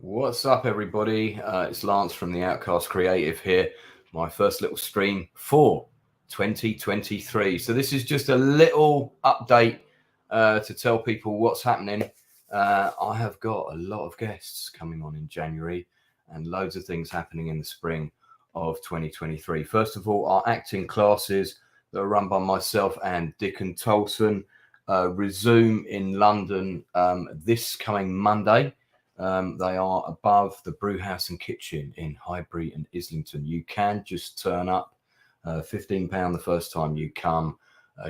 What's up, everybody? It's Lance from the Outcasts Creative here. My first little stream for 2023. So this is just a little update to tell people what's happening. I have got a lot of guests coming on in January and loads of things happening in the spring of 2023. First of all, our acting classes that are run by myself and Dick and Tolson resume in London this coming Monday. They are above the brew house and kitchen in Highbury and Islington. You can just turn up, £15 the first time you come,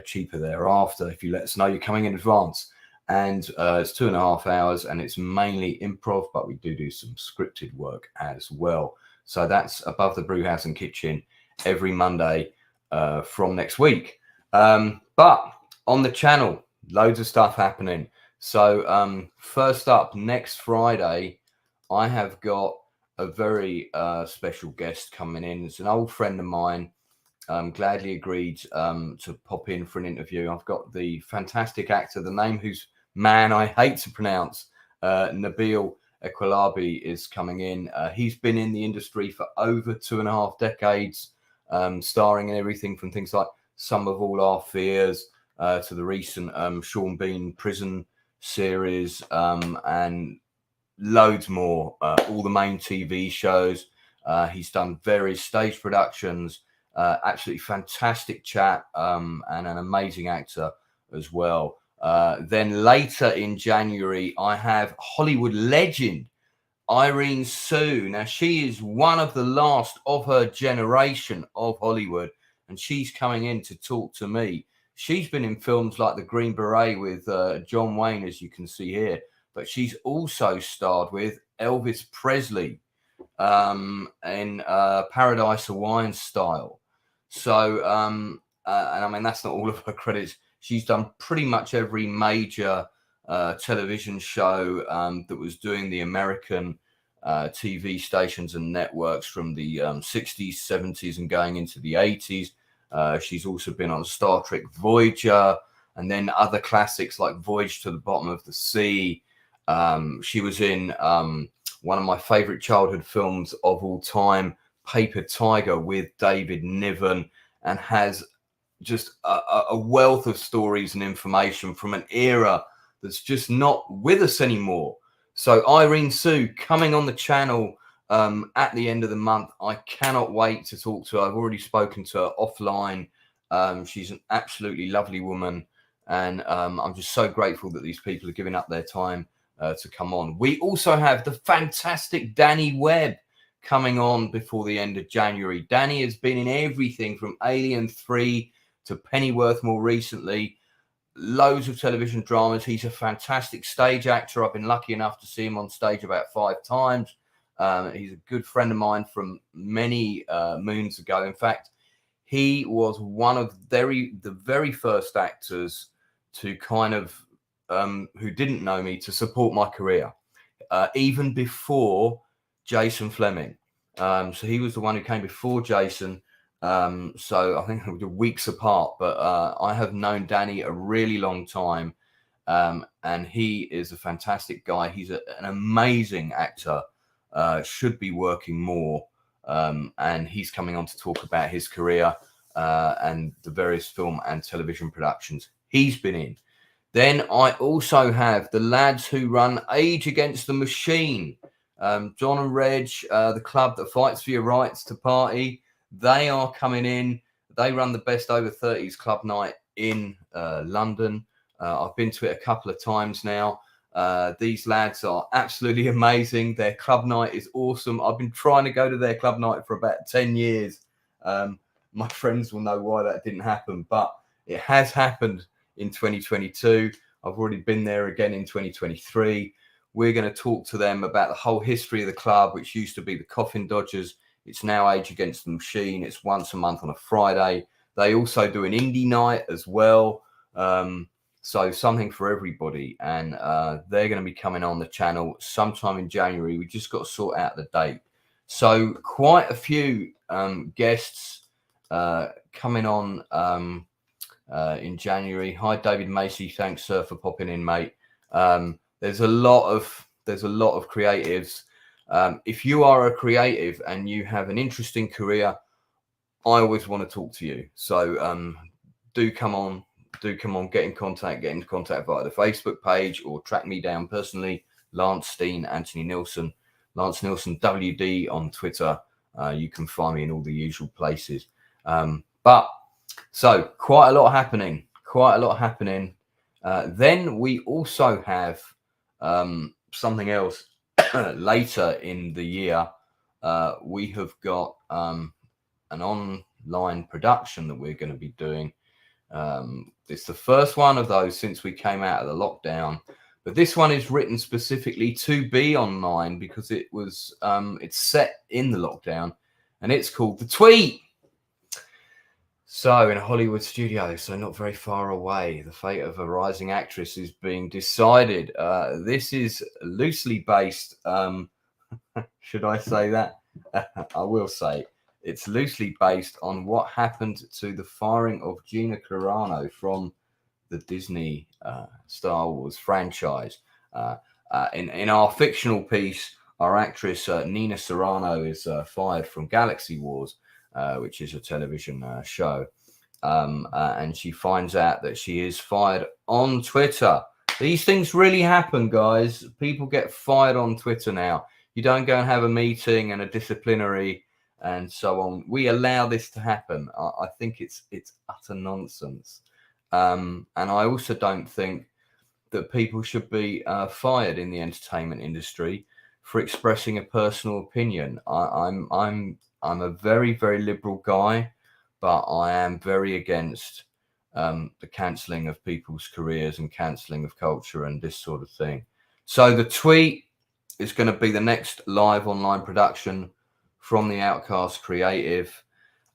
cheaper thereafter if you let us know you're coming in advance. And it's 2.5 hours and it's mainly improv, but we do some scripted work as well. So that's above the brew house and kitchen every Monday from next week. But on the channel, loads of stuff happening. So first up, next Friday, I have got a very special guest coming in. It's an old friend of mine. Gladly agreed to pop in for an interview. I've got the fantastic actor, the name whose man I hate to pronounce, Nabil Elouahabi is coming in. He's been in the industry for over 2.5 decades, starring in everything from things like Some of All Our Fears to the recent Sean Bean prison series and loads more, all the main TV shows. He's done various stage productions, absolutely fantastic chap and an amazing actor as well. Then later in January, I have Hollywood legend Irene. Now, she is one of the last of her generation of Hollywood, and she's coming in to talk to me. She's been in films like The Green Beret with John Wayne, as you can see here, but she's also starred with Elvis Presley in Paradise Hawaiian Style. So, and I mean, that's not all of her credits. She's done pretty much every major television show that was doing the American TV stations and networks from the 60s, 70s, and going into the 80s. She's also been on Star Trek Voyager and then other classics like Voyage to the Bottom of the Sea. She was in one of my favorite childhood films of all time, Paper Tiger, with David Niven, and has just a wealth of stories and information from an era that's just not with us anymore. So Irene coming on the channel at the end of the month. I cannot wait to talk to her. I've already spoken to her offline. She's an absolutely lovely woman, and I'm just so grateful that these people are giving up their time to come on. We also have the fantastic Danny Webb coming on before the end of January. Danny has been in everything from Alien 3 to Pennyworth more recently. Loads of television dramas. He's a fantastic stage actor. I've been lucky enough to see him on stage about 5 times. He's a good friend of mine from many moons ago. In fact, he was one of the very first actors to kind of, who didn't know me, to support my career, even before Jason Fleming. So he was the one who came before Jason. So I think we were weeks apart, but I have known Danny a really long time. And he is a fantastic guy. He's an amazing actor. Should be working more, and he's coming on to talk about his career and the various film and television productions he's been in. Then I also have the lads who run Age Against the Machine, John and Reg, the club that fights for your rights to party. They are coming in. They run the best over 30s club night in London. I've been to it a couple of times now. These lads are absolutely amazing. Their club night is awesome. I've been trying to go to their club night for about 10 years. My friends will know why that didn't happen, but it has happened in 2022. I've already been there again in 2023. We're going to talk to them about the whole history of the club, which used to be the Coffin Dodgers. It's now Age Against the Machine. It's once a month on a Friday. They also do an indie night as well. So something for everybody. And they're going to be coming on the channel sometime in January. We just got to sort out the date. So quite a few guests coming on in January. Hi, David Macy. Thanks, sir, for popping in, mate. There's a lot of creatives If you are a creative and you have an interesting career, I always want to talk to you. So do come on, get in contact via the Facebook page or track me down personally, Lance Steen, Anthony Nilsson, Lance Nilsson WD on Twitter. You can find me in all the usual places. So quite a lot happening. Then we also have something else later in the year. We have got an online production that we're going to be doing. It's the first one of those since we came out of the lockdown, but this one is written specifically to be online because it was it's set in the lockdown, and it's called The Tweet. So in a Hollywood studio, so not very far away, the fate of a rising actress is being decided. This is loosely based, should I say that? I will say it's loosely based on what happened to the firing of Gina Carano from the Disney Star Wars franchise. In our fictional piece, our actress Nina Serrano is fired from Galaxy Wars, which is a television show. And she finds out that she is fired on Twitter. These things really happen, guys. People get fired on Twitter now. You don't go and have a meeting and a disciplinary and so on. We allow this to happen. I think it's utter nonsense. And I also don't think that people should be fired in the entertainment industry for expressing a personal opinion. I'm a very, very liberal guy, but I am very against the cancelling of people's careers and cancelling of culture and this sort of thing. So The Tweet is going to be the next live online production from the Outcasts Creative.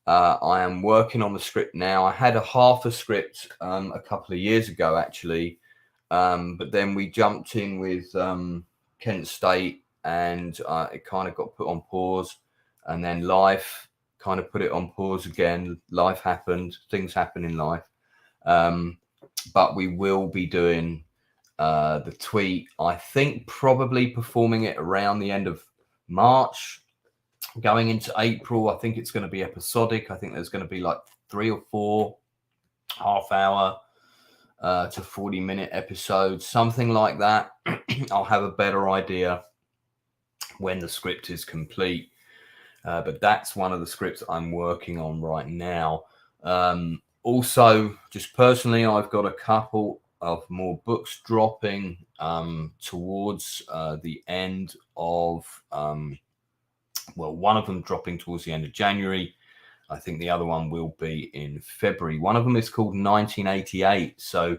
I am working on the script now. I had half a script a couple of years ago, actually, but then we jumped in with Kent State, and it kind of got put on pause, and then life kind of put it on pause again. Life happened, things happen in life, but we will be doing The Tweet. I think probably performing it around the end of March, going into April. I think it's going to be episodic. I think there's going to be like 3 or 4 half-hour to 40-minute episodes, something like that. I'll have a better idea when the script is complete. But that's one of the scripts I'm working on right now. Also, just personally, I've got a couple of more books dropping towards the end of, one of them dropping towards the end of January. I think the other one will be in February. One of them is called 1988. So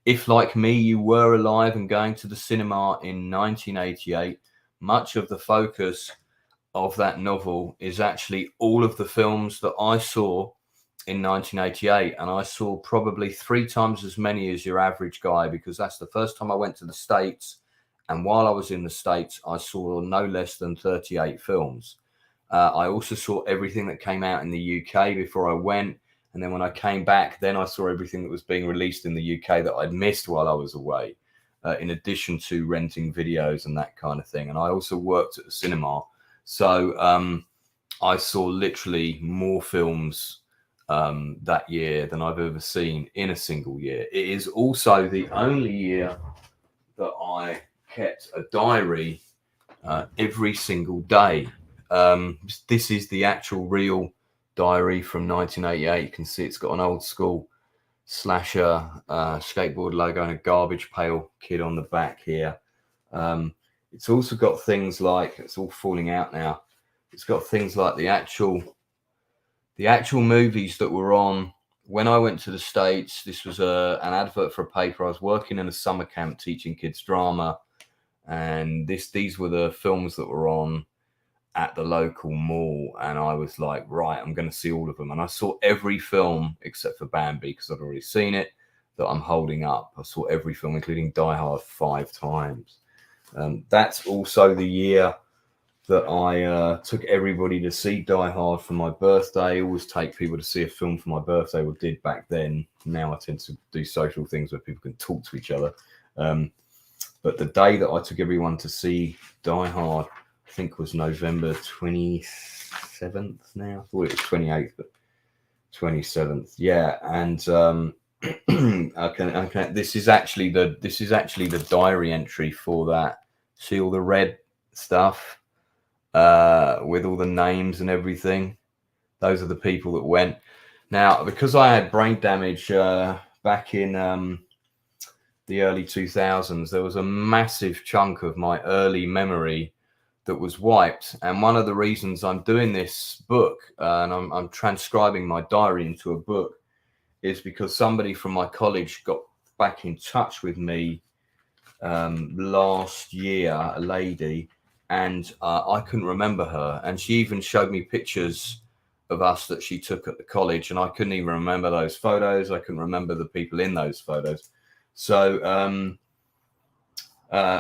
if, like me, you were alive and going to the cinema in 1988, much of the focus of that novel is actually all of the films that I saw in 1988. And I saw probably 3 times as many as your average guy, because that's the first time I went to the States. And while I was in the States, I saw no less than 38 films. I also saw everything that came out in the UK before I went. And then when I came back, then I saw everything that was being released in the UK that I'd missed while I was away, in addition to renting videos and that kind of thing. And I also worked at a cinema. So I saw literally more films that year than I've ever seen in a single year. It is also the only year that I kept a diary every single day. This is the actual real diary from 1988. You can see it's got an old school slasher skateboard logo and a garbage pail kid on the back here. It's also got things like, it's all falling out now. It's got things like the actual movies that were on when I went to the States. This was an advert for a paper. I was working in a summer camp teaching kids drama, and these were the films that were on at the local mall. And I was like, right, I'm going to see all of them. And I saw every film except for Bambi, because I'd already seen it, that I'm holding up. I saw every film, including Die Hard, 5 times. That's also the year that I took everybody to see Die Hard for my birthday. I always take people to see a film for my birthday, or did back then. Now I tend to do social things where people can talk to each other. But the day that I took everyone to see Die Hard I think was November 27th now. I thought it was 28th, but 27th. Yeah, and okay. This is actually the diary entry for that. See all the red stuff with all the names and everything. Those are the people that went. Now, because I had brain damage back in the early 2000s, there was a massive chunk of my early memory that was wiped. And one of the reasons I'm doing this book and I'm transcribing my diary into a book is because somebody from my college got back in touch with me last year, a lady, and I couldn't remember her. And she even showed me pictures of us that she took at the college, and I couldn't even remember those photos. I couldn't remember the people in those photos. So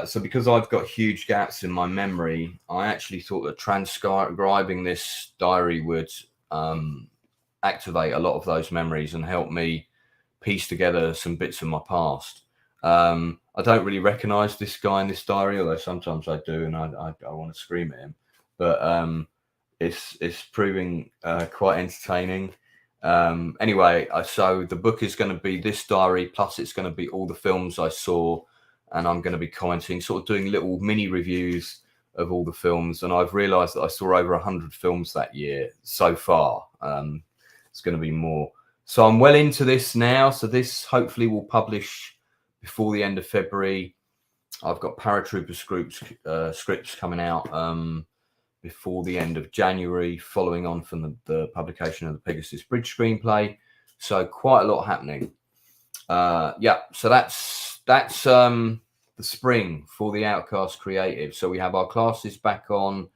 so because I've got huge gaps in my memory, I actually thought that transcribing this diary would activate a lot of those memories and help me piece together some bits of my past. I don't really recognize this guy in this diary, although sometimes I do, and I want to scream at him. But it's proving quite entertaining. Anyway, so the book is going to be this diary, plus it's going to be all the films I saw, and I'm going to be commenting, sort of doing little mini reviews of all the films. And I've realized that I saw over 100 films that year so far. It's going to be more. So I'm well into this now. So this hopefully will publish before the end of February. I've got Paratrooper scripts coming out before the end of January, following on from the publication of the Pegasus Bridge screenplay. So quite a lot happening. Yeah, so that's the spring for the Outcasts Creative. So we have our classes back on.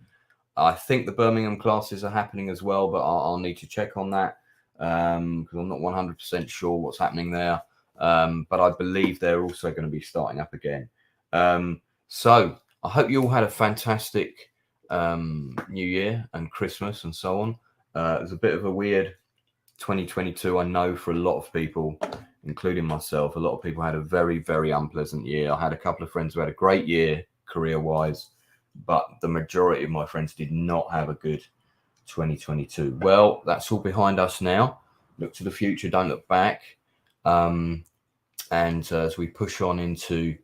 I think the Birmingham classes are happening as well, but I'll need to check on that because I'm not 100% sure what's happening there. But I believe they're also going to be starting up again. So I hope you all had a fantastic New Year and Christmas and so on. It was a bit of a weird 2022, I know, for a lot of people, including myself. A lot of people had a very, very unpleasant year. I had a couple of friends who had a great year career-wise, but the majority of my friends did not have a good 2022. Well, that's all behind us now. Look to the future, don't look back. And as we push on into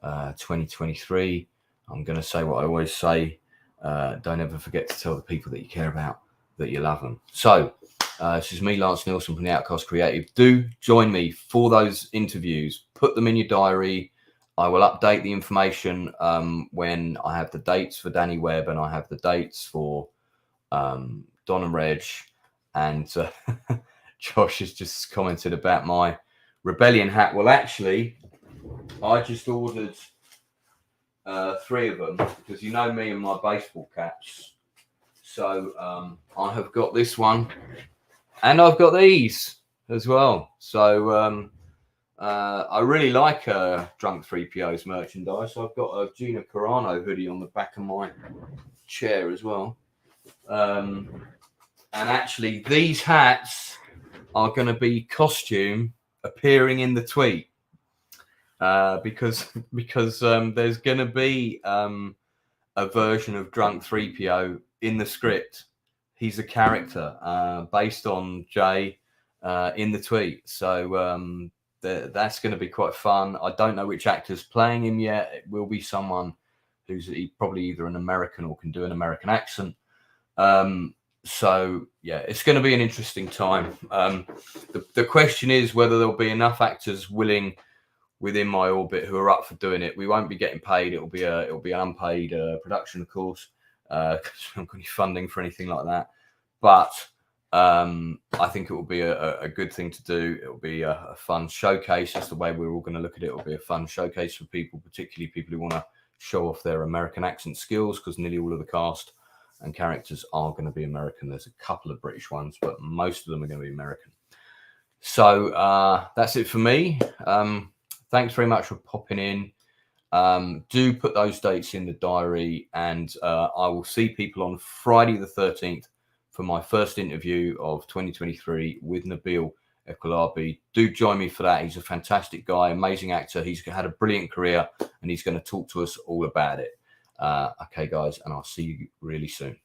2023, I'm going to say what I always say. Don't ever forget to tell the people that you care about that you love them. So this is me, Lance Nielsen from the Outcast Creative. Do join me for those interviews. Put them in your diary. I will update the information when I have the dates for Danny Webb and I have the dates for Don and Reg. And Josh has just commented about my Rebellion hat. Well, actually, I just ordered 3 of them because you know me and my baseball caps. So I have got this one and I've got these as well. So I really like Drunk 3PO's merchandise. So I've got a Gina Carano hoodie on the back of my chair as well. And actually, these hats are going to be costume appearing in the tweet because there's going to be a version of Drunk 3PO in the script. He's a character based on Jay in the tweet. So that's going to be quite fun. I don't know which actor's playing him yet. It will be someone who's probably either an American or can do an American accent. So yeah, it's going to be an interesting time. The question is whether there'll be enough actors willing within my orbit who are up for doing it. We won't be getting paid. It'll be an unpaid production, of course, because we haven't got any funding for anything like that. But I think it will be a good thing to do. It will be a fun showcase. That's the way we're all going to look at it. It will be a fun showcase for people, particularly people who want to show off their American accent skills, because nearly all of the cast and characters are going to be American. There's a couple of British ones, but most of them are going to be American. So that's it for me. Thanks very much for popping in. Do put those dates in the diary, and I will see people on Friday the 13th for my first interview of 2023 with Nabil Elouahabi. Do join me for that. He's a fantastic guy, amazing actor. He's had a brilliant career, and he's going to talk to us all about it. Okay, guys, and I'll see you really soon.